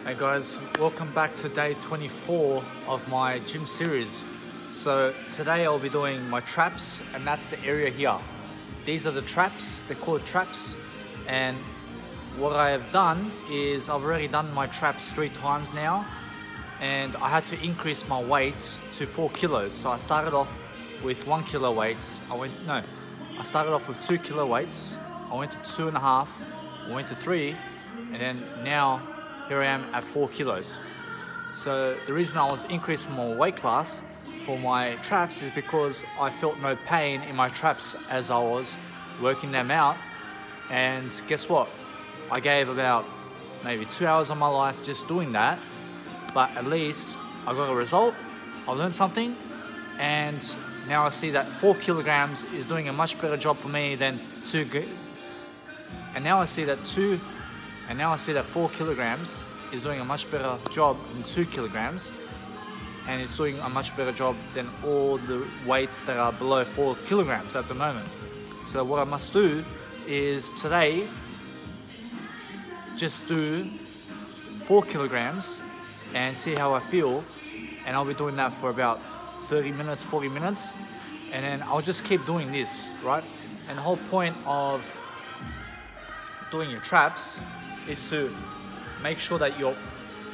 Hey guys, welcome back to day 24 of my gym series. So today I'll be doing my traps, and that's the area here. These are the traps, they're called traps. And what I have done is I've already done my traps 3 times now, and I had to increase my weight to 4 kilos. So I started off with 1 kilo weights. I started off with 2 kilo weights. I went to 2.5, I went to 3, and then now here I am at 4 kilos. So the reason I was increasing my weight class for my traps is because I felt no pain in my traps as I was working them out. And guess what? I gave about maybe 2 hours of my life just doing that, but at least I got a result, I learned something, and now I see that 4 kilograms is doing a much better job for me than 2. And now I see that 4 kilograms is doing a much better job than 2 kilograms, and it's doing a much better job than all the weights that are below 4 kilograms at the moment. So what I must do is today just do 4 kilograms and see how I feel, and I'll be doing that for about 30 minutes, 40 minutes, and then I'll just keep doing this, right? And the whole point of doing your traps is to make sure that you're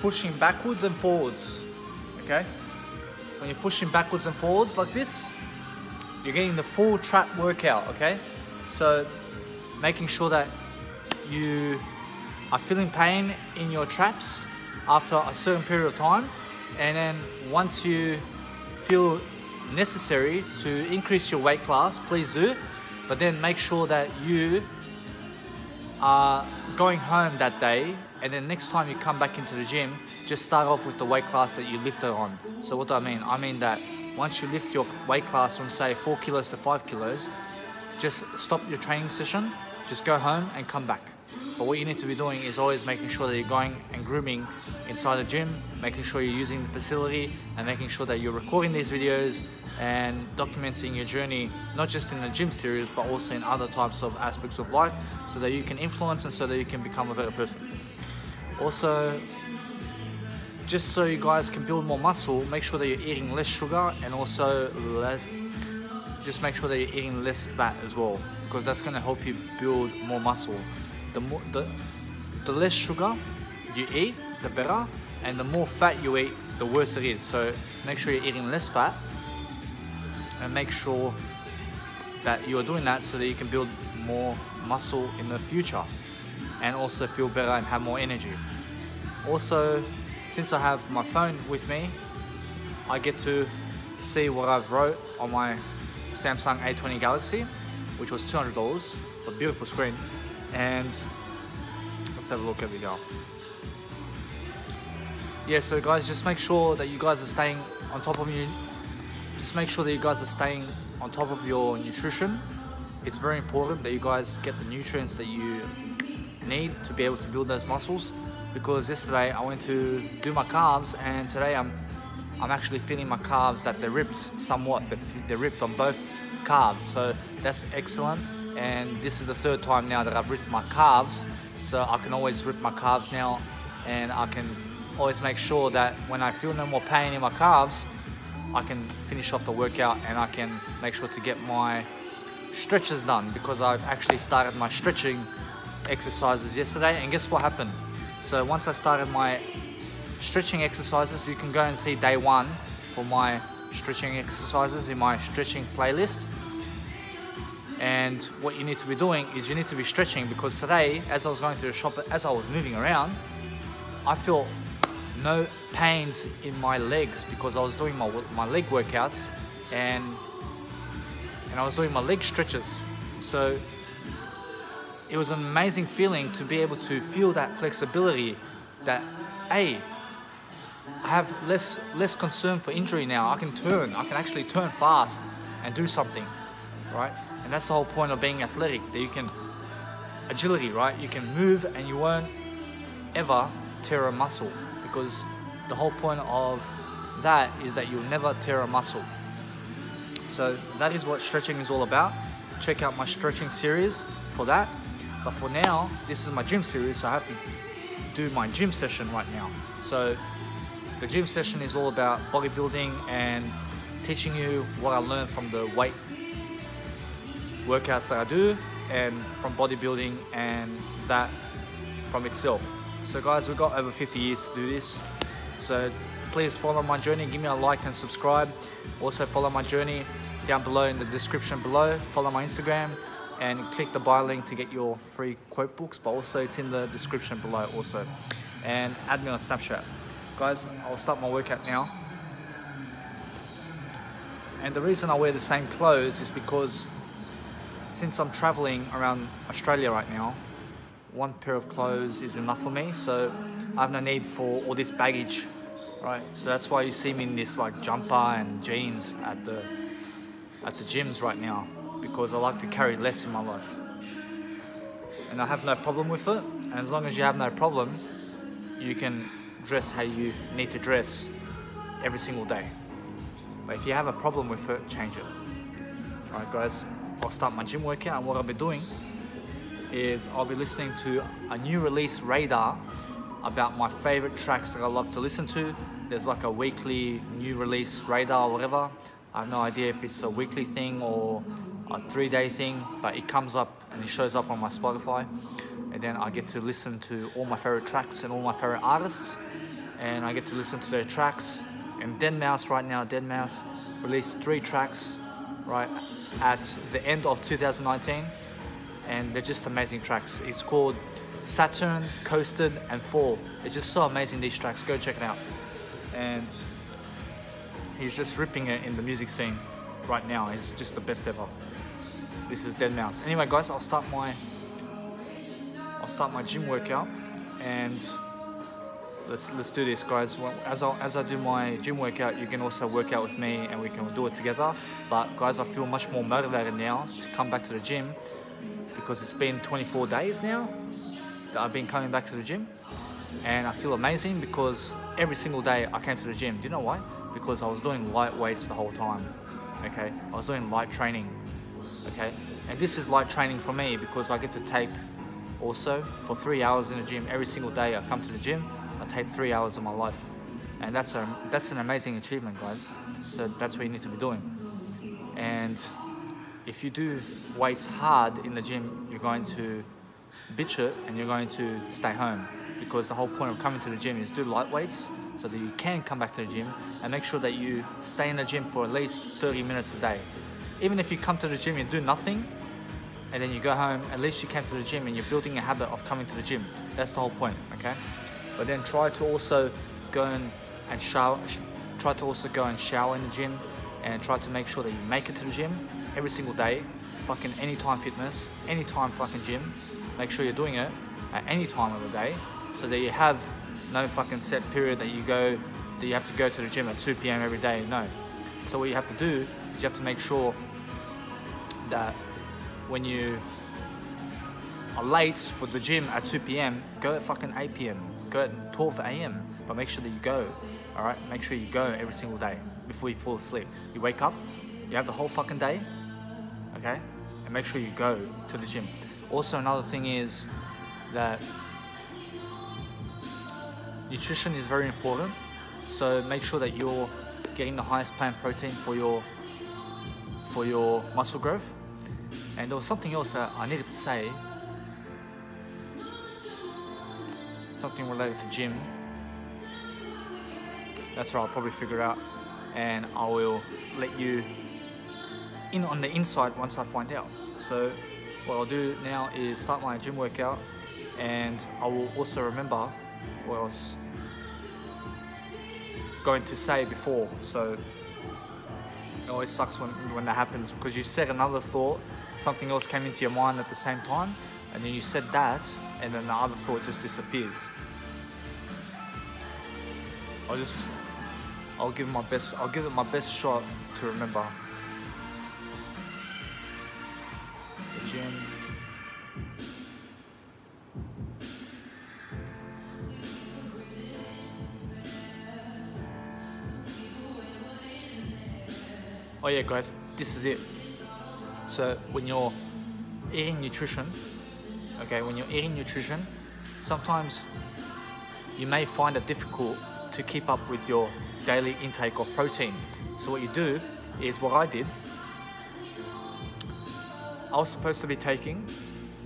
pushing backwards and forwards, okay? When you're pushing backwards and forwards like this, you're getting the full trap workout, okay? So making sure that you are feeling pain in your traps after a certain period of time, and then once you feel necessary to increase your weight class, please do, but then make sure that you are going home that day, and then next time you come back into the gym, just start off with the weight class that you lifted on. So what do I mean? I mean that once you lift your weight class from say 4 kilos to 5 kilos, just stop your training session, just go home and come back. But what you need to be doing is always making sure that you're going and grooming inside the gym, making sure you're using the facility, and making sure that you're recording these videos and documenting your journey, not just in the gym series, but also in other types of aspects of life, so that you can influence and so that you can become a better person. Also, just so you guys can build more muscle, make sure that you're eating less sugar, and also just make sure that you're eating less fat as well, because that's going to help you build more muscle. The less sugar you eat, the better, and the more fat you eat, the worse it is. So make sure you're eating less fat, and make sure that you're doing that so that you can build more muscle in the future, and also feel better and have more energy. Also, since I have my phone with me, I get to see what I've wrote on my Samsung A20 Galaxy, which was $200, a beautiful screen. And let's have a look. Here we go. Yeah, so guys, just make sure that you guys are staying on top of your nutrition. It's very important that you guys get the nutrients that you need to be able to build those muscles, because yesterday I went to do my calves, and today I'm actually feeling my calves that they're ripped somewhat. They're ripped on both calves, so that's excellent. And this is the 3rd time now that I've ripped my calves, so I can always rip my calves now, and I can always make sure that when I feel no more pain in my calves, I can finish off the workout, and I can make sure to get my stretches done, because I've actually started my stretching exercises yesterday. And guess what happened? So once I started my stretching exercises, you can go and see day 1 for my stretching exercises in my stretching playlist. And what you need to be doing is you need to be stretching, because today, as I was going to the shop, as I was moving around, I felt no pains in my legs, because I was doing my leg workouts, and I was doing my leg stretches. So it was an amazing feeling to be able to feel that flexibility, that hey, I have less concern for injury now. I can actually turn fast and do something, right? And that's the whole point of being athletic, that you can, agility, right? You can move and you won't ever tear a muscle, because the whole point of that is that you'll never tear a muscle. So that is what stretching is all about. Check out my stretching series for that. But for now, this is my gym series, so I have to do my gym session right now. So the gym session is all about bodybuilding and teaching you what I learned from the weight workouts that I do and from bodybuilding and that from itself. So guys, we've got over 50 years to do this. So please follow my journey, give me a like and subscribe. Also follow my journey down below in the description below. Follow my Instagram and click the buy link to get your free quote books, but also it's in the description below also. And add me on Snapchat. Guys, I'll start my workout now. And the reason I wear the same clothes is because since I'm traveling around Australia right now, one pair of clothes is enough for me, so I have no need for all this baggage, right? So that's why you see me in this like jumper and jeans at the gyms right now, because I like to carry less in my life. And I have no problem with it, and as long as you have no problem, you can dress how you need to dress every single day. But if you have a problem with it, change it. Alright guys, I'll start my gym workout, and what I'll be doing is I'll be listening to a new release radar about my favorite tracks that I love to listen to. There's like a weekly new release radar or whatever. I have no idea if it's a weekly thing or a 3-day thing, but it comes up and it shows up on my Spotify, and then I get to listen to all my favorite tracks and all my favorite artists, and I get to listen to their tracks. And deadmau5 right now, deadmau5 released 3 tracks right at the end of 2019, and they're just amazing tracks. It's called Saturn, Coasted and Fall. It's just so amazing, these tracks. Go check it out. And he's just ripping it in the music scene right now. He's just the best ever. This is deadmau5. Anyway guys, I'll start my gym workout, and let's do this guys. As I do my gym workout, you can also work out with me and we can do it together. But guys, I feel much more motivated now to come back to the gym, because it's been 24 days now that I've been coming back to the gym, and I feel amazing because every single day I came to the gym. Do you know why? Because I was doing light weights the whole time. Okay, I was doing light training. Okay, and this is light training for me because I get to tape also for 3 hours in the gym every single day. I come to the gym, I tape 3 hours of my life, and that's an amazing achievement, guys. So that's what you need to be doing. And if you do weights hard in the gym, you're going to bitch it and you're going to stay home, because the whole point of coming to the gym is do light weights so that you can come back to the gym, and make sure that you stay in the gym for at least 30 minutes a day. Even if you come to the gym and do nothing and then you go home, at least you came to the gym and you're building a habit of coming to the gym. That's the whole point, okay? But then try to also go and shower. Try to also go and shower in the gym, and try to make sure that you make it to the gym every single day. Fucking Anytime Fitness, anytime fucking gym. Make sure you're doing it at any time of the day, so that you have no fucking set period that you have to go to the gym at 2 p.m. every day. No. So what you have to do is you have to make sure that when you are late for the gym at 2 p.m, go at fucking 8 p.m, go at 12 a.m, but make sure that you go, all right? Make sure you go every single day before you fall asleep. You wake up, you have the whole fucking day, okay? And make sure you go to the gym. Also, another thing is that nutrition is very important, so make sure that you're getting the highest plant protein for your muscle growth. And there was something else that I needed to say, something related to gym. That's what I'll probably figure out, and I will let you in on the inside once I find out. So what I'll do now is start my gym workout, and I will also remember what I was going to say before. So it always sucks when that happens, because you said another thought, something else came into your mind at the same time, and then you said that, and then the other thought just disappears. I'll give it my best shot to remember. The gym. Oh yeah guys, this is it. So when you're eating nutrition, okay, sometimes you may find it difficult to keep up with your daily intake of protein. So what you do is what I did. I was supposed to be taking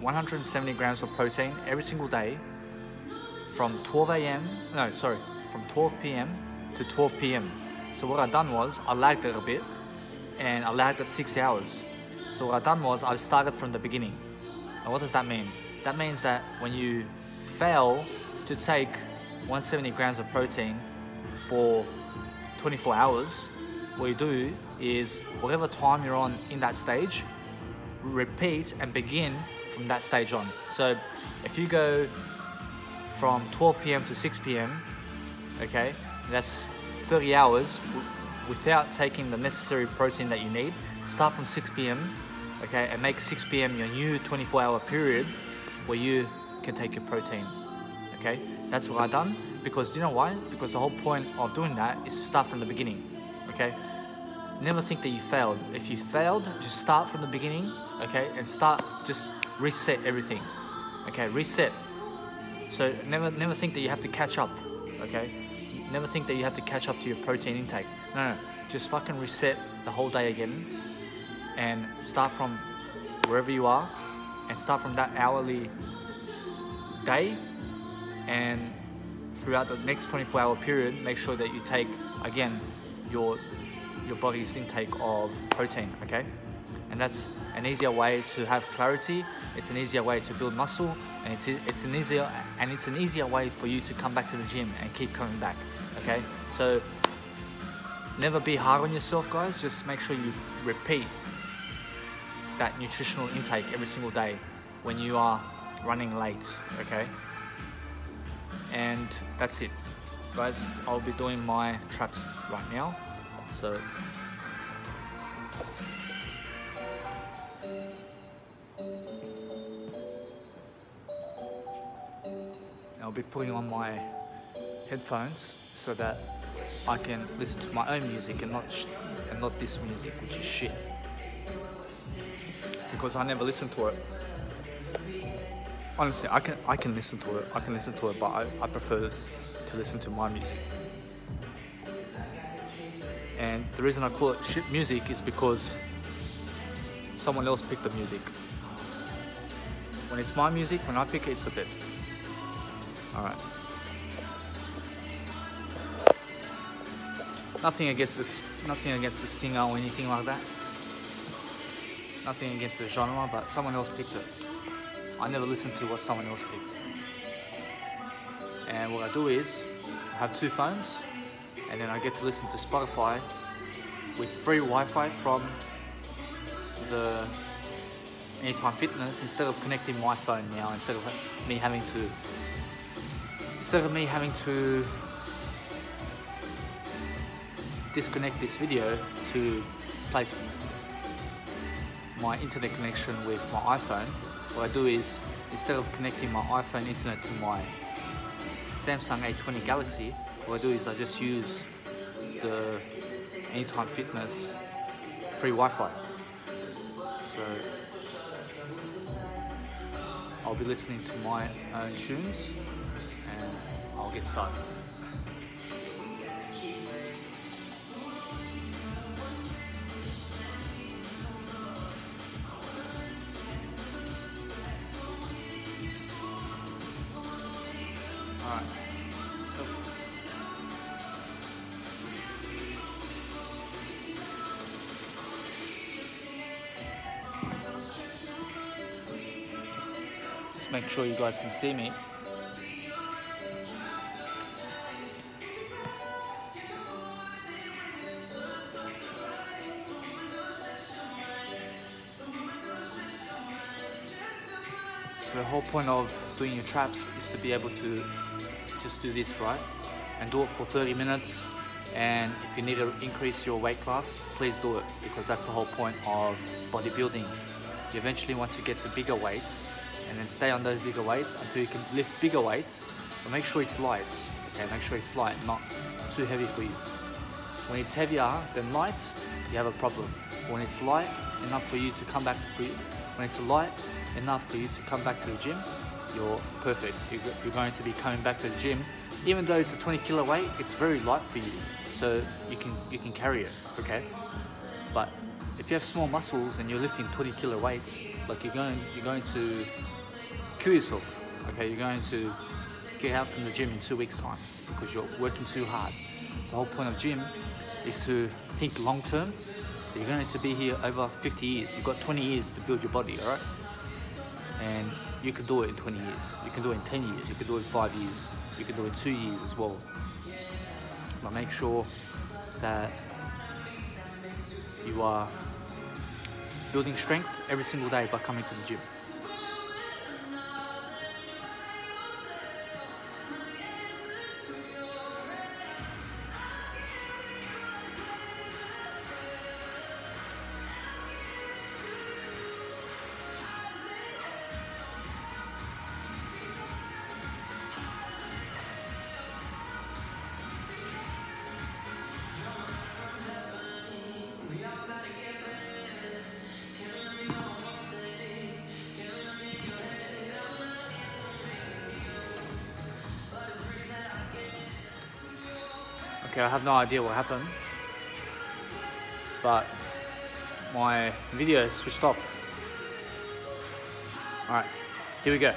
170 grams of protein every single day from 12 p.m. to 12 p.m. So what I done was I lagged it a bit, and I lagged it 6 hours. So what I done was I started from the beginning. And what does that mean? That means that when you fail to take 170 grams of protein for 24 hours, what you do is whatever time you're on in that stage, repeat and begin from that stage on. So if you go from 12 p.m. to 6 p.m, okay, that's 30 hours without taking the necessary protein that you need. Start from 6 p.m, okay, and make 6 p.m. your new 24-hour period where you can take your protein, okay? That's what I've done, because you know why? Because the whole point of doing that is to start from the beginning, okay? Never think that you failed. If you failed, just start from the beginning, okay? And just reset everything, okay? Reset. So never think that you have to catch up, okay? Never think that you have to catch up to your protein intake. No, just fucking reset the whole day again and start from wherever you are and start from that hourly day, and throughout the next 24-hour period, make sure that you take, again, your body's intake of protein, okay? And that's an easier way to have clarity, it's an easier way to build muscle, and it's an easier way for you to come back to the gym and keep coming back, okay? So never be hard on yourself, guys. Just make sure you repeat that nutritional intake every single day when you are running late, okay? And that's it, guys. I'll be doing my traps right now. So I'll be putting on my headphones so that I can listen to my own music and not this music, which is shit. Because I never listen to it. Honestly, I can listen to it. But I prefer to listen to my music. And the reason I call it shit music is because someone else picked the music. When it's my music, when I pick it, it's the best. Alright. Nothing against the singer or anything like that. Nothing against the genre, but someone else picked it. I never listen to what someone else picked. And what I do is, I have two phones, and then I get to listen to Spotify with free Wi-Fi from the Anytime Fitness, instead of connecting my phone now, instead of me having to disconnect this video to place my internet connection with my iPhone. What I do is, instead of connecting my iPhone internet to my Samsung A20 Galaxy, what I do is I just use the Anytime Fitness free Wi-Fi. So I'll be listening to my own tunes and I'll get started. Alright, so just make sure you guys can see me. So the whole point of doing your traps is to be able to just do this, right? And do it for 30 minutes. And if you need to increase your weight class, please do it, because that's the whole point of bodybuilding. You eventually want to get to bigger weights and then stay on those bigger weights until you can lift bigger weights, but make sure it's light, okay? Make sure it's light, not too heavy for you. When it's heavier than light, you have a problem. When it's light enough for you to come back to the gym, you're perfect. You're going to be coming back to the gym even though it's a 20 kilo weight, it's very light for you, so you can carry it, okay? But if you have small muscles and you're lifting 20 kilo weights, like you're going to kill yourself, okay? You're going to get out from the gym in 2 weeks' time because you're working too hard. The whole point of gym is to think long term. You're going to be here over 50 years. You've got 20 years to build your body, all right? And you can do it in 20 years. You can do it in 10 years. You can do it in 5 years. You can do it in 2 years as well. But make sure that you are building strength every single day by coming to the gym. Okay, I have no idea what happened, but my video is switched off. Alright, here we go.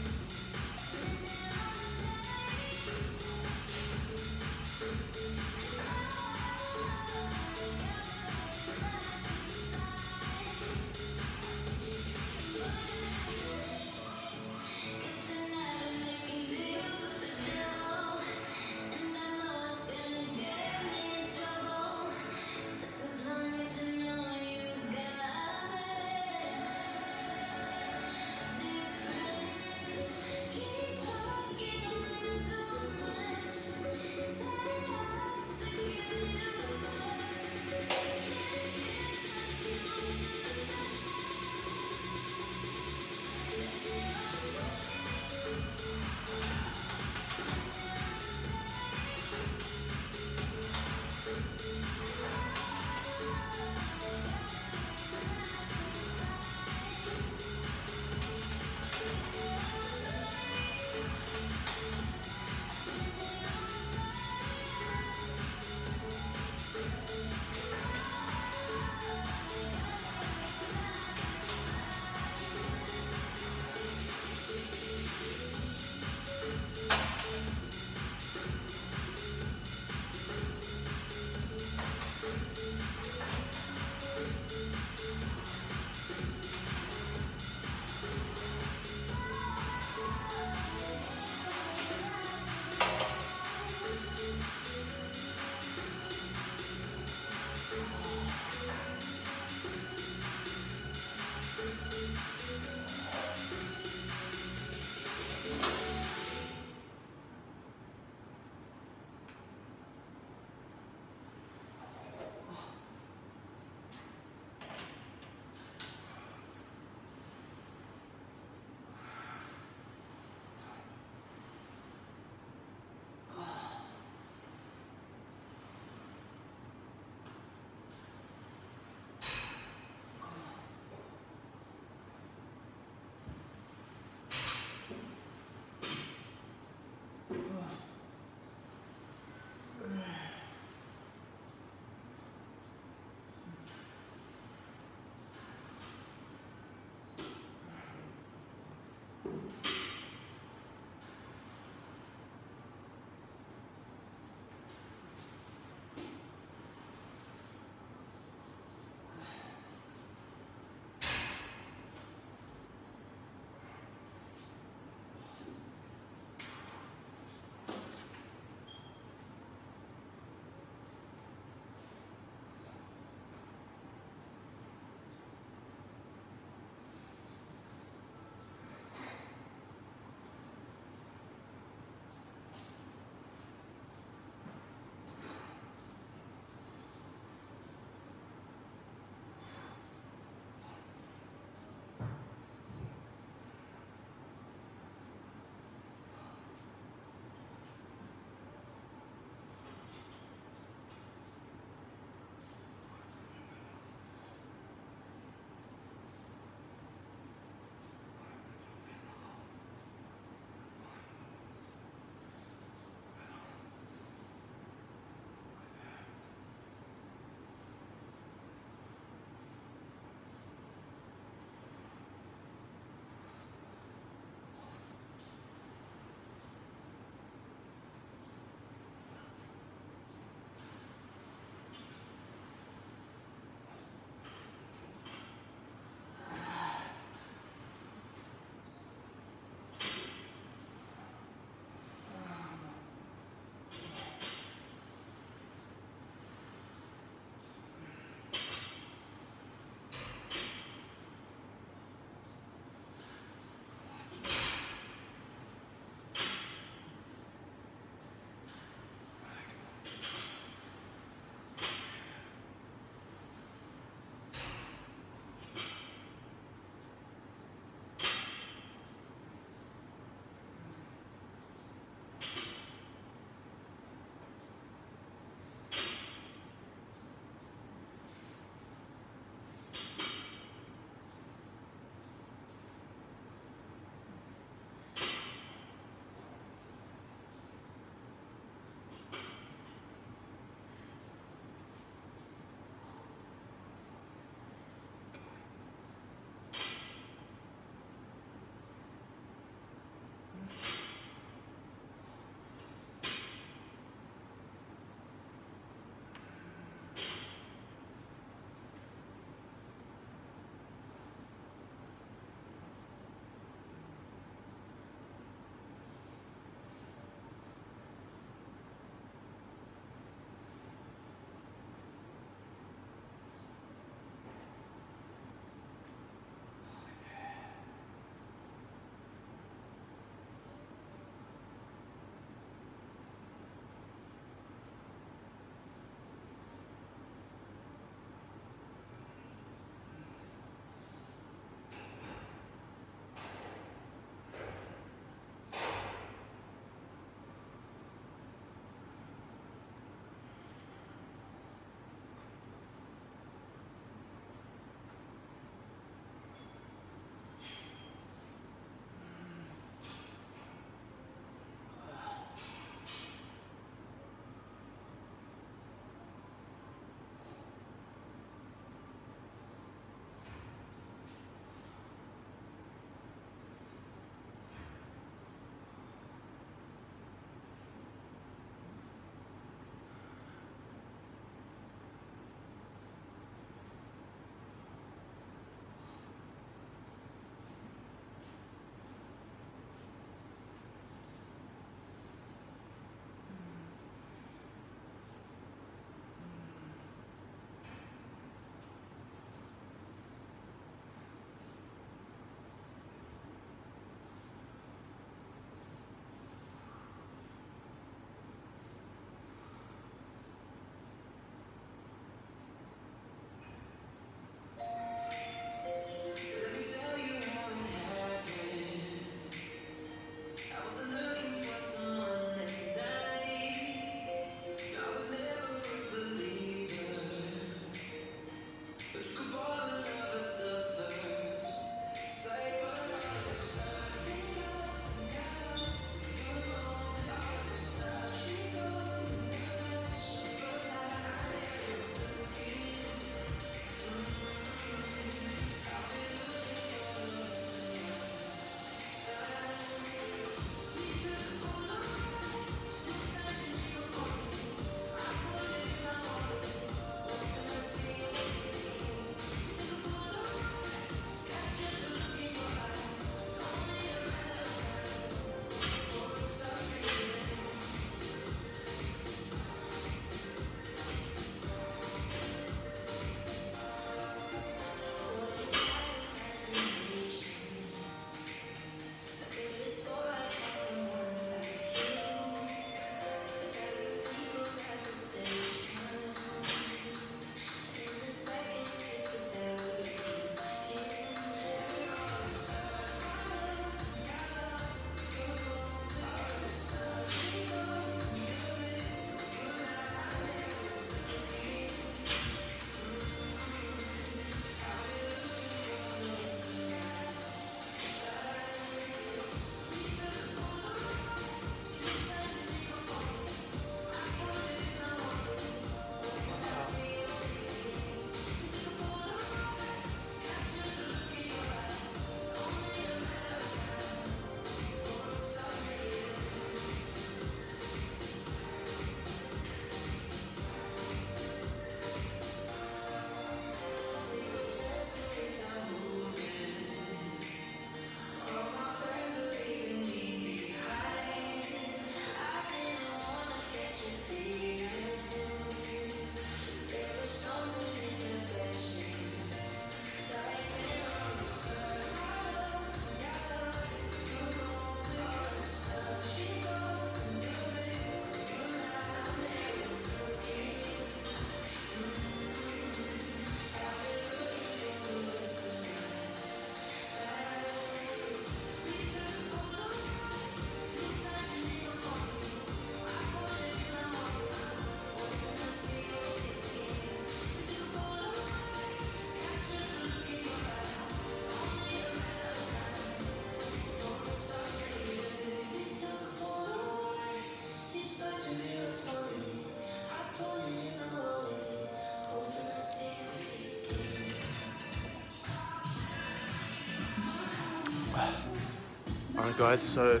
Alright guys, so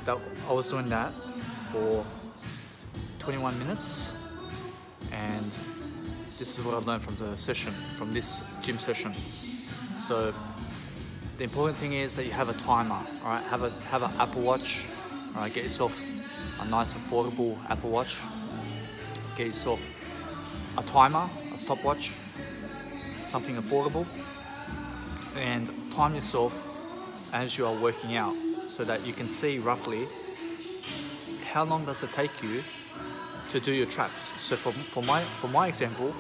I was doing that for 21 minutes, and this is what I learned from the session, from this gym session. So the important thing is that you have a timer, alright? Have an Apple Watch, alright? Get yourself a nice affordable Apple Watch. Get yourself a timer, a stopwatch, something affordable, and time yourself as you are working out so that you can see roughly how long does it take you to do your traps. So for my example,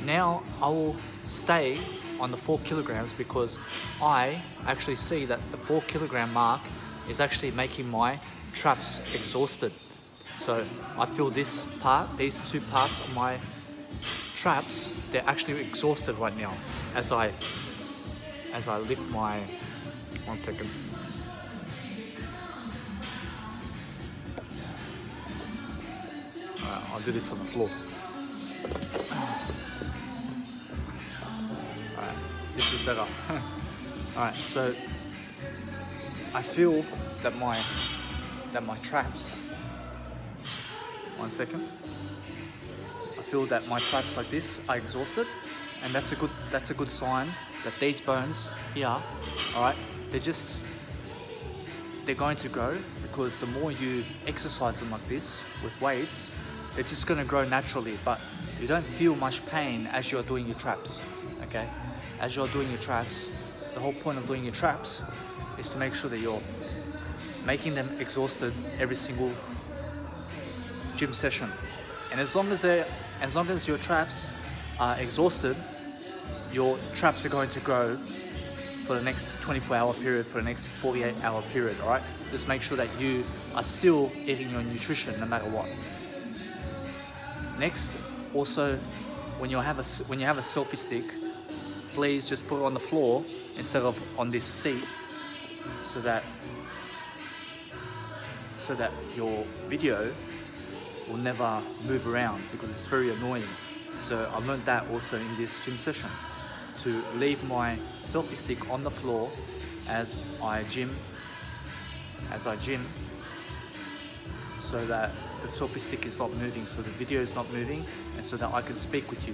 now I will stay on the 4 kilograms because I actually see that the 4 kilogram mark is actually making my traps exhausted. So I feel this part, these 2 parts of my traps, they're actually exhausted right now as I lift my, 1 second. Alright, I'll do this on the floor. Alright, this is better. Alright, so I feel that my traps, 1 second. I feel that my traps like this are exhausted, and that's a good sign that these bones here, alright, they're going to grow, because the more you exercise them like this with weights, they're just going to grow naturally, but you don't feel much pain as you're doing your traps, okay? As you're doing your traps, the whole point of doing your traps is to make sure that you're making them exhausted every single gym session. And as long as your traps are exhausted, your traps are going to grow for the next 24-hour period, for the next 48-hour period, all right? Just make sure that you are still eating your nutrition no matter what. Next, also, when you have a selfie stick, please just put it on the floor instead of on this seat, so that your video will never move around, because it's very annoying. So I learned that also in this gym session, to leave my selfie stick on the floor as I gym, so that the selfie stick is not moving, so the video is not moving, and so that I can speak with you.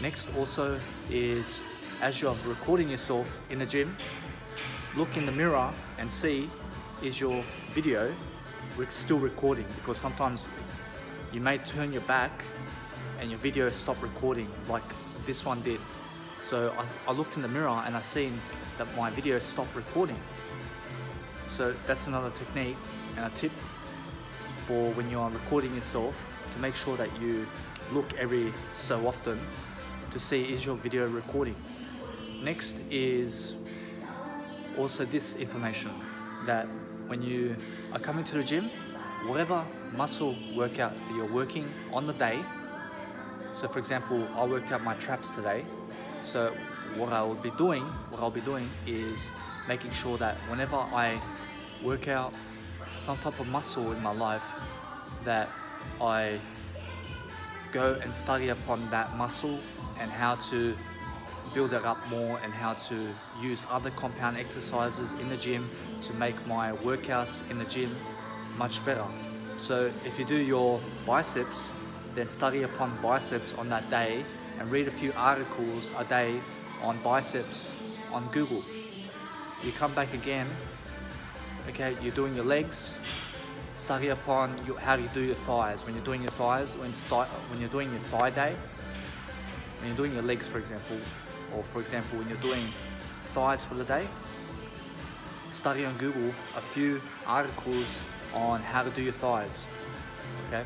Next also is, as you're recording yourself in the gym, look in the mirror and see, is your video still recording? Because sometimes you may turn your back and your video stop recording, like this one did. So I looked in the mirror and I seen that my video stopped recording. So that's another technique and a tip for when you are recording yourself, to make sure that you look every so often to see, is your video recording. Next is also this information, that when you are coming to the gym, whatever muscle workout that you're working on the day, so for example, I worked out my traps today, so what I'll be doing is making sure that whenever I work out some type of muscle in my life, that I go and study upon that muscle and how to build it up more, and how to use other compound exercises in the gym to make my workouts in the gym much better. So if you do your biceps, then study upon biceps on that day and read a few articles a day on biceps on Google. You come back again, okay, you're doing your legs, study upon how you do your thighs. When you're doing your thighs, when you're doing your thigh day, when you're doing your legs, for example, or for example, when you're doing thighs for the day, study on Google a few articles on how to do your thighs, okay?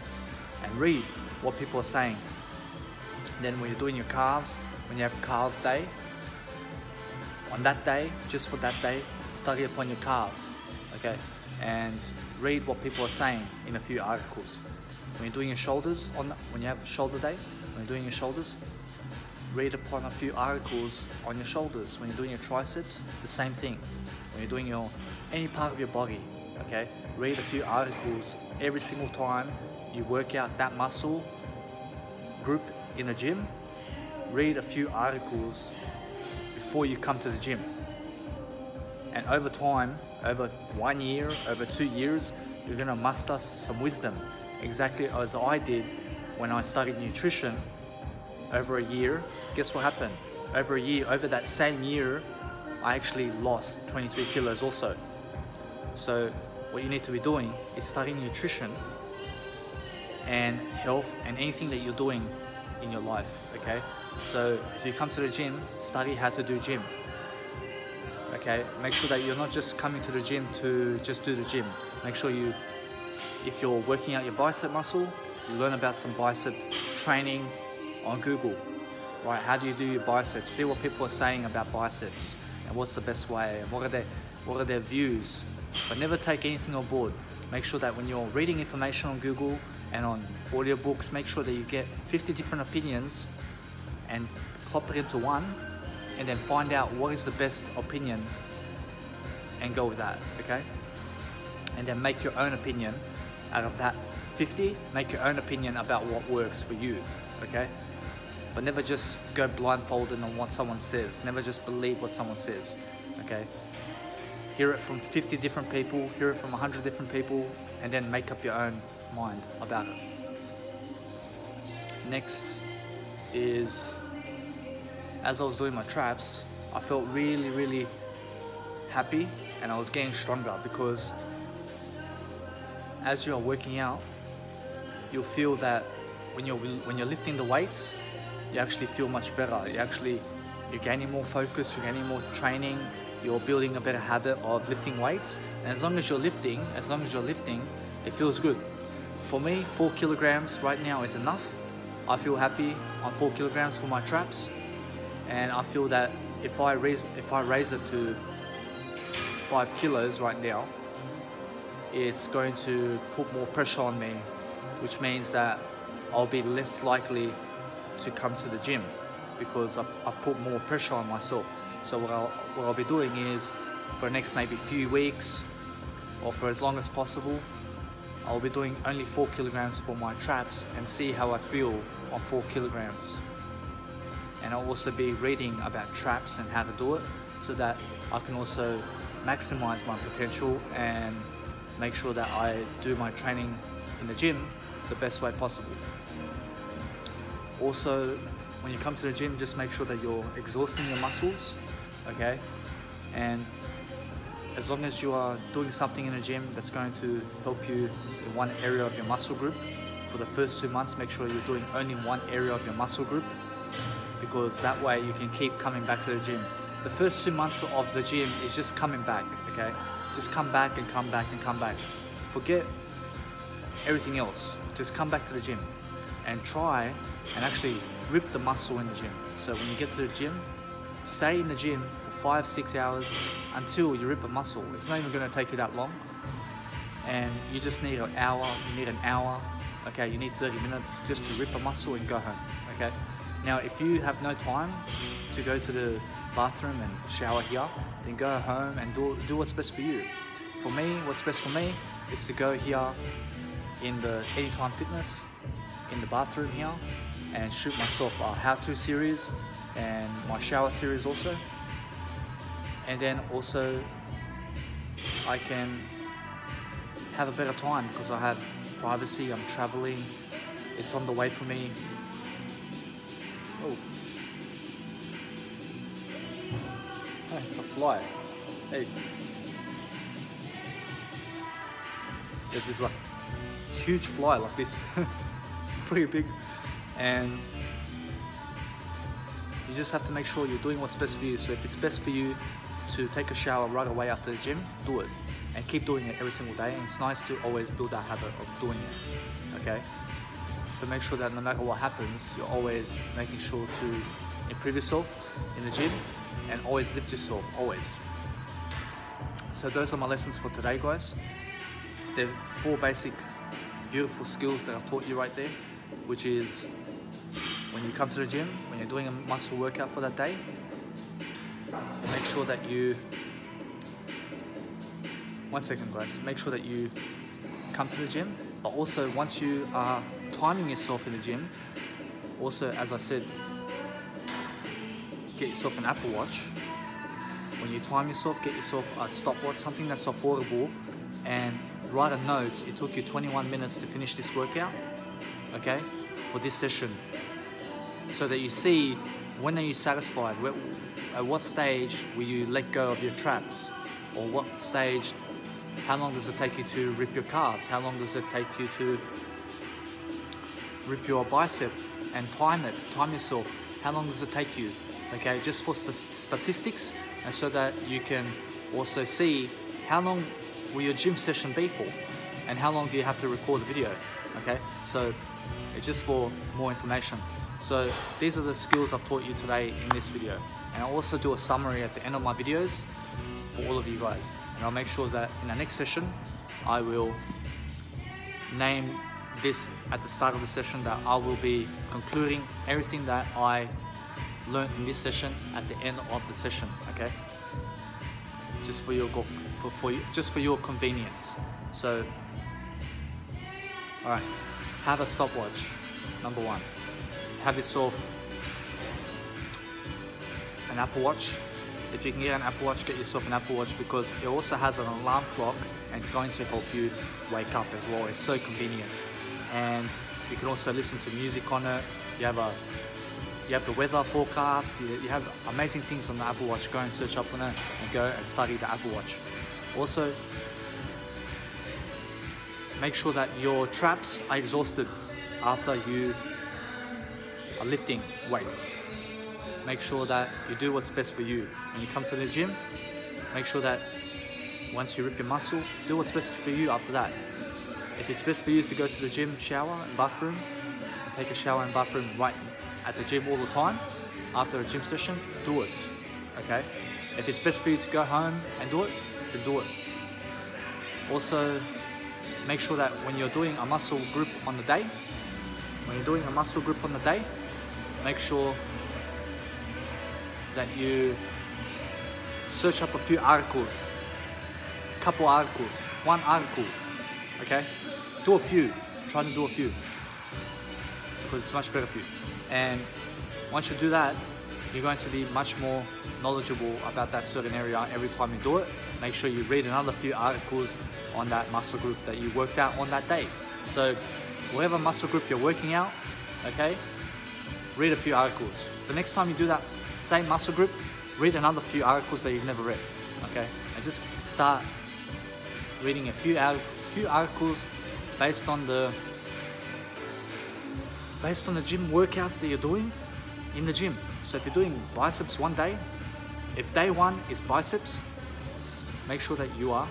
And read what people are saying. Then when you're doing your calves, when you have a calf day, on that day, just for that day, study upon your calves, okay? And read what people are saying in a few articles. When you're doing your shoulders, when you have a shoulder day, when you're doing your shoulders, read upon a few articles on your shoulders. When you're doing your triceps, the same thing. When you're doing any part of your body, okay? Read a few articles every single time you work out that muscle group in the gym. Read a few articles before you come to the gym, And over time, over 1 year, over 2 years, you're gonna muster some wisdom, exactly as I did when I studied nutrition over a year. Guess what happened? Over a year, over that same year, I actually lost 23 kilos also. So what you need to be doing is studying nutrition and health and anything that you're doing in your life, okay? So if you come to the gym, study how to do gym, okay? Make sure that you're not just coming to the gym to just do the gym. Make sure you, if you're working out your bicep muscle, you learn about some bicep training on Google, right? How do you do your biceps? See what people are saying about biceps and what's the best way and what are their views. But never take anything on board. Make sure that when you're reading information on Google and on audiobooks, make sure that you get 50 different opinions and plop it into one, and then find out what is the best opinion and go with that, okay? And then make your own opinion out of that 50, make your own opinion about what works for you, okay? But never just go blindfolded on what someone says. Never just believe what someone says, okay? Hear it from 50 different people, hear it from 100 different people, and then make up your own mind about it. Next is, as I was doing my traps, I felt really, really happy and I was getting stronger, because as you're working out, you'll feel that when you're lifting the weights, you actually feel much better. You're gaining more focus, you're gaining more training, you're building a better habit of lifting weights. And as long as you're lifting, it feels good. For me, 4 kilograms right now is enough. I feel happy on 4 kilograms for my traps. And I feel that if I raise it to 5 kilos right now, it's going to put more pressure on me, which means that I'll be less likely to come to the gym because I've put more pressure on myself. So what I'll be doing is, for the next maybe few weeks or for as long as possible, I'll be doing only 4 kilograms for my traps and see how I feel on 4 kilograms. And I'll also be reading about traps and how to do it, so that I can also maximize my potential and make sure that I do my training in the gym the best way possible. Also, when you come to the gym, just make sure that you're exhausting your muscles, okay? And as long as you are doing something in the gym that's going to help you in one area of your muscle group, for the first 2 months, make sure you're doing only one area of your muscle group, because that way you can keep coming back to the gym. The first 2 months of the gym is just coming back, okay? Just come back and come back and come back. Forget everything else. Just come back to the gym and try and actually rip the muscle in the gym. So when you get to the gym, stay in the gym for 5-6 hours until you rip a muscle. It's not even going to take you that long. And you just need an hour, okay? You need 30 minutes just to rip a muscle and go home, okay? Now, if you have no time to go to the bathroom and shower here, then go home and do what's best for you. For me, what's best for me is to go here in the Anytime Fitness, in the bathroom here, and shoot myself a how-to series and my shower series also. And then also I can have a better time because I have privacy, I'm traveling, it's on the way for me. Oh, it's a fly. Hey. There's this like huge fly like this, pretty big, and you just have to make sure you're doing what's best for you. So if it's best for you to take a shower right away after the gym, do it, and keep doing it every single day. And it's nice to always build that habit of doing it, okay? So make sure that no matter what happens, you're always making sure to improve yourself in the gym and always lift yourself, always. So those are my lessons for today, guys. They're 4 basic, beautiful skills that I've taught you right there, which is when you come to the gym, when you're doing a muscle workout for that day, make sure that you, one second guys, make sure that you come to the gym, but also once you are timing yourself in the gym, also, as I said, get yourself an Apple Watch when you time yourself, get yourself a stopwatch, something that's affordable, and write a note. It took you 21 minutes to finish this workout, okay, for this session, so that you see when are you satisfied, at what stage will you let go of your traps, or what stage, how long does it take you to rip your calves, how long does it take you to rip your bicep, and time yourself, how long does it take you, okay, just for statistics, and so that you can also see how long will your gym session be for, and how long do you have to record the video, okay, so it's just for more information. So these are the skills I've taught you today in this video, and I'll also do a summary at the end of my videos for all of you guys, and I'll make sure that in the next session I will name this at the start of the session, that I will be concluding everything that I learned in this session at the end of the session, okay, just for your just for your convenience. So all right, have a stopwatch. Number one, have yourself an Apple Watch. If you can get an Apple Watch, get yourself an Apple Watch, because it also has an alarm clock and it's going to help you wake up as well. It's so convenient. And you can also listen to music on it. You have the weather forecast. You have amazing things on the Apple Watch. Go and search up on it and go and study the Apple Watch. Also, make sure that your traps are exhausted after you are lifting weights. Make sure that you do what's best for you. When you come to the gym, make sure that once you rip your muscle, do what's best for you after that. If it's best for you to go to the gym, shower and bathroom, and take a shower and bathroom right at the gym all the time, after a gym session, do it, okay? If it's best for you to go home and do it, then do it. Also, make sure that when you're doing a muscle group on the day, make sure that you search up a few articles, couple articles, one article, okay? Do a few, try to do a few, because it's much better for you. And once you do that, you're going to be much more knowledgeable about that certain area every time you do it. Make sure you read another few articles on that muscle group that you worked out on that day. So whatever muscle group you're working out, okay, read a few articles. The next time you do that same muscle group, read another few articles that you've never read, okay? And just start reading a few articles based on the gym workouts that you're doing in the gym. So if you're doing biceps one day, if day one is biceps, make sure that you are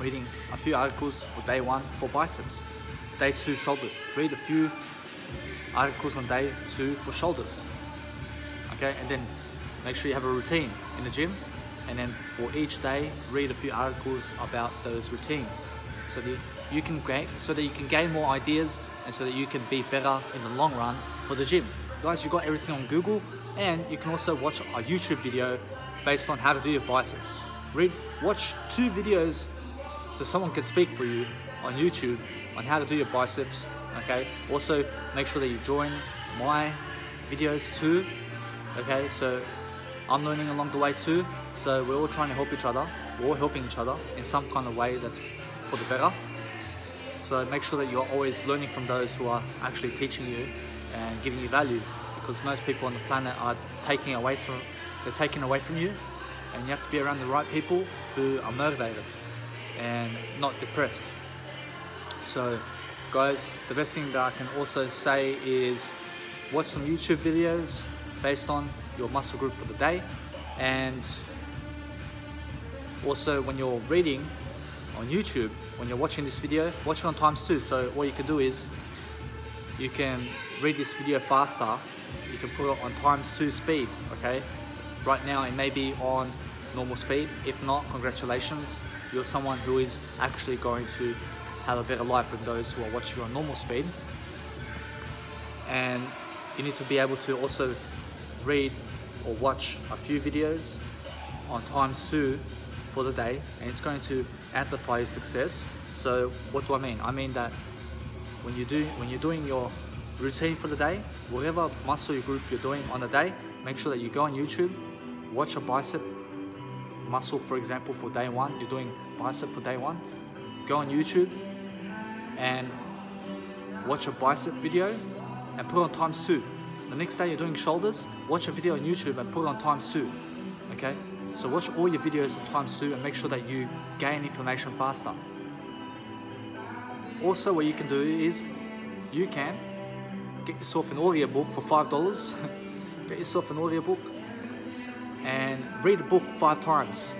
reading a few articles for day one for biceps. Day two, shoulders. Read a few articles on day two for shoulders. Okay, and then make sure you have a routine in the gym, and then for each day, read a few articles about those routines, so that you can gain more ideas, and so that you can be better in the long run for the gym. Guys, you got everything on Google, and you can also watch a YouTube video based on how to do your biceps. Watch 2 videos so someone can speak for you on YouTube on how to do your biceps, okay? Also, make sure that you join my videos too, okay? So I'm learning along the way too, so we're all trying to help each other. We're all helping each other in some kind of way that's for the better. So make sure that you're always learning from those who are actually teaching you and giving you value, because most people on the planet are taking away from you, and you have to be around the right people who are motivated and not depressed. So guys, the best thing that I can also say is watch some YouTube videos based on your muscle group for the day, and also when you're reading on YouTube, when you're watching this video, watch it on ×2. So what you can do is you can read this video faster, you can put it on ×2 speed, okay? Right now it may be on normal speed. If not, congratulations, you're someone who is actually going to have a better life than those who are watching on normal speed. And you need to be able to also read or watch a few videos on ×2 for the day, and it's going to amplify your success. So what do I mean? I mean that when you're doing your routine for the day, whatever muscle group you're doing on the day, make sure that you go on YouTube, watch a bicep muscle, for example, for day one, you're doing bicep for day one, go on YouTube and watch a bicep video and put it on ×2. The next day you're doing shoulders, watch a video on YouTube and put it on ×2, okay? So watch all your videos on ×2 and make sure that you gain information faster. Also, what you can do is, you can get yourself an audiobook for $5. Get yourself an audiobook and read a book 5 times.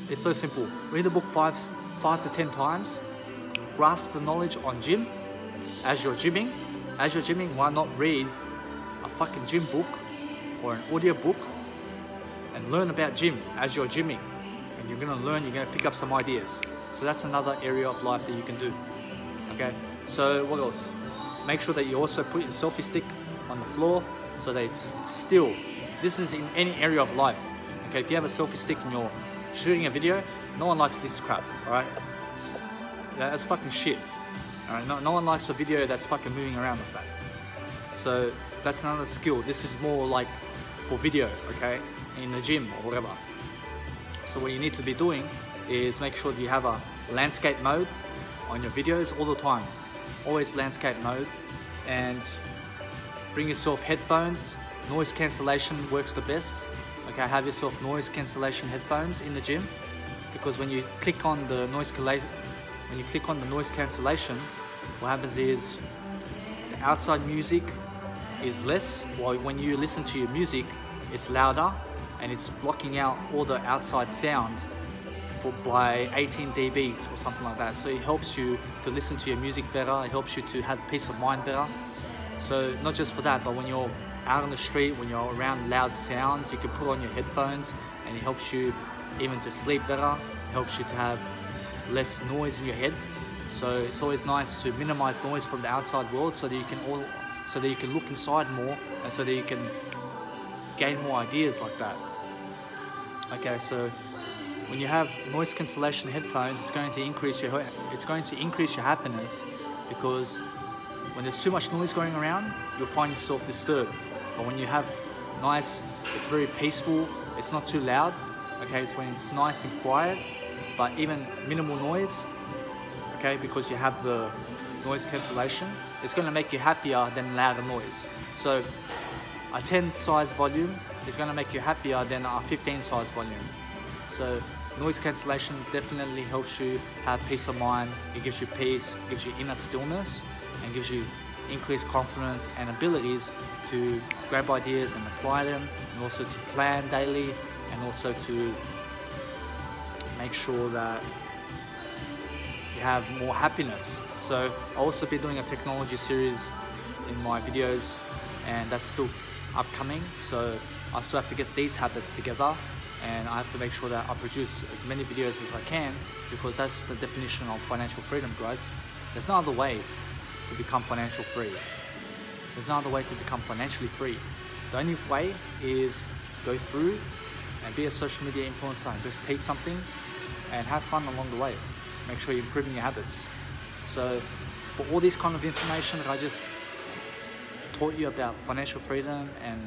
It's so simple. Read a book 5 to 10 times. Grasp the knowledge on gym. As you're gymming, why not read a fucking gym book or an audio book and learn about gym as you're gymming? And you're gonna learn, you're gonna pick up some ideas. So that's another area of life that you can do. Okay, so what else? Make sure that you also put your selfie stick on the floor so that it's still. This is in any area of life. Okay, if you have a selfie stick and you're shooting a video, no one likes this crap, alright? That's fucking shit. Alright, no one likes a video that's fucking moving around like that. So that's another skill. This is more like for video, okay? In the gym or whatever. So what you need to be doing is make sure that you have a landscape mode on your videos all the time. Always landscape mode, and bring yourself headphones. Noise cancellation works the best. Okay, have yourself noise cancellation headphones in the gym, because when you click on the noise cancellation, what happens is the outside music is less, while when you listen to your music, it's louder and it's blocking out all the outside sound by 18 dBs or something like that. So it helps you to listen to your music better, it helps you to have peace of mind better. So not just for that, but when you're out on the street, when you're around loud sounds, you can put on your headphones and it helps you even to sleep better, it helps you to have less noise in your head. So it's always nice to minimize noise from the outside world so that you can look inside more, and so that you can gain more ideas like that. Okay, so when you have noise cancellation headphones, it's going to increase your happiness, because when there's too much noise going around, you'll find yourself disturbed. But when you have nice, it's very peaceful, it's not too loud. Okay, it's when it's nice and quiet, but even minimal noise. Okay, because you have the noise cancellation, it's going to make you happier than louder noise. So a 10 size volume is going to make you happier than a 15 size volume. So noise cancellation definitely helps you have peace of mind. It gives you peace, gives you inner stillness, and gives you increased confidence and abilities to grab ideas and apply them, and also to plan daily, and also to make sure that you have more happiness. So I'll also be doing a technology series in my videos, and that's still upcoming. So I still have to get these habits together, and I have to make sure that I produce as many videos as I can, because that's the definition of financial freedom, guys. There's no other way to become financial free. There's no other way to become financially free. The only way is go through and be a social media influencer and just teach something and have fun along the way. Make sure you're improving your habits. So for all this kind of information that I just taught you about financial freedom and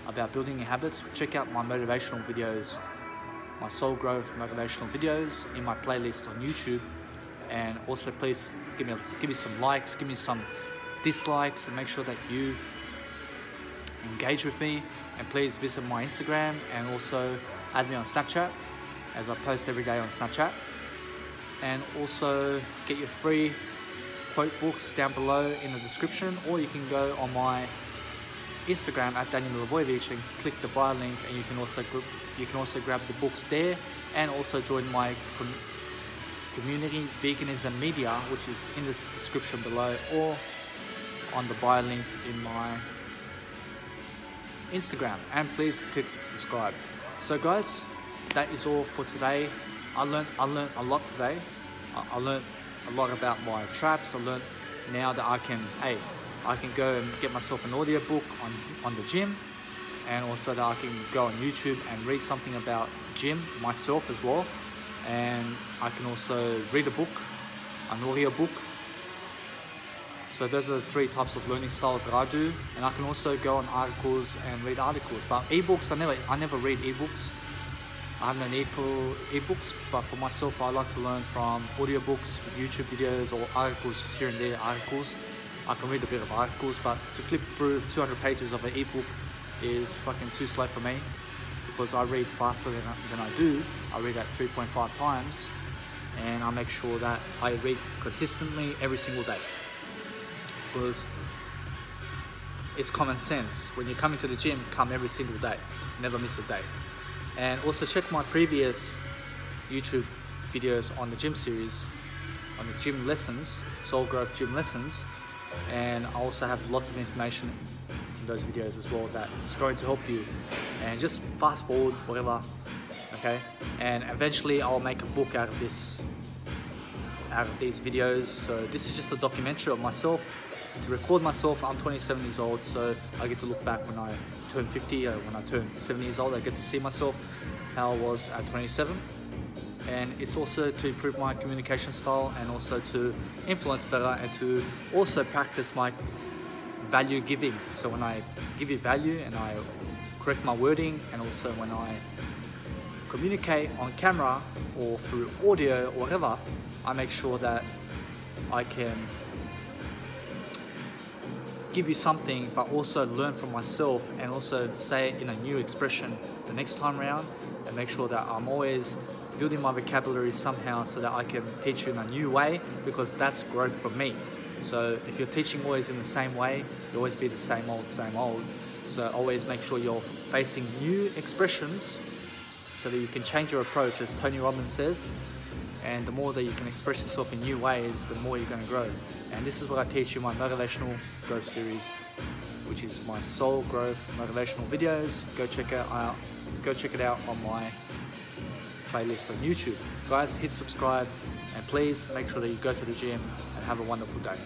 about building your habits, check out my motivational videos, my soul growth motivational videos in my playlist on YouTube. And also please give me some likes, give me some dislikes, and make sure that you engage with me. And please visit my Instagram, and also add me on Snapchat, as I post every day on Snapchat. And also get your free quote books down below in the description, or you can go on my Instagram at Daniel Milivojevic and click the buy link, and you can also grab the books there, and also join my community Veganism Media, which is in the description below, or on the buy link in my Instagram. And please click subscribe. So guys, that is all for today. I learned a lot today. I learned a lot about my traps. I learned now that I can go and get myself an audio book on the gym, and also that I can go on YouTube and read something about gym myself as well. And I can also read a book, an audio book. So those are the 3 types of learning styles that I do. And I can also go on articles and read articles. But ebooks, I never read ebooks. I have no need for ebooks, but for myself, I like to learn from audiobooks, YouTube videos, or articles, just here and there articles. I can read a bit of articles, but to flip through 200 pages of an ebook is fucking too slow for me, because I read faster than I do. I read at 3.5 times, and I make sure that I read consistently every single day, because it's common sense. When you're coming to the gym, come every single day, never miss a day. And also check my previous YouTube videos on the gym series, on the gym lessons, Soul Growth gym lessons, and I also have lots of information in those videos as well that's going to help you. And just fast forward, whatever, okay? And eventually I'll make a book out of these videos. So this is just a documentary of myself, to record myself. I'm 27 years old, so I get to look back when I turn 50 or when I turn 70 years old. I get to see myself how I was at 27. And it's also to improve my communication style, and also to influence better, and to also practice my value giving. So when I give you value and I correct my wording, and also when I communicate on camera or through audio or whatever, I make sure that I can give you something, but also learn from myself, and also say it in a new expression the next time around, and make sure that I'm always building my vocabulary somehow so that I can teach you in a new way, because that's growth for me. So if you're teaching always in the same way, you always be the same old, same old. So always make sure you're facing new expressions so that you can change your approach, as Tony Robbins says. And the more that you can express yourself in new ways, the more you're going to grow. And this is what I teach you in my Motivational Growth series, which is my Soul Growth motivational videos. Go check it out on my playlist on YouTube. Guys, hit subscribe, and please make sure that you go to the gym and have a wonderful day.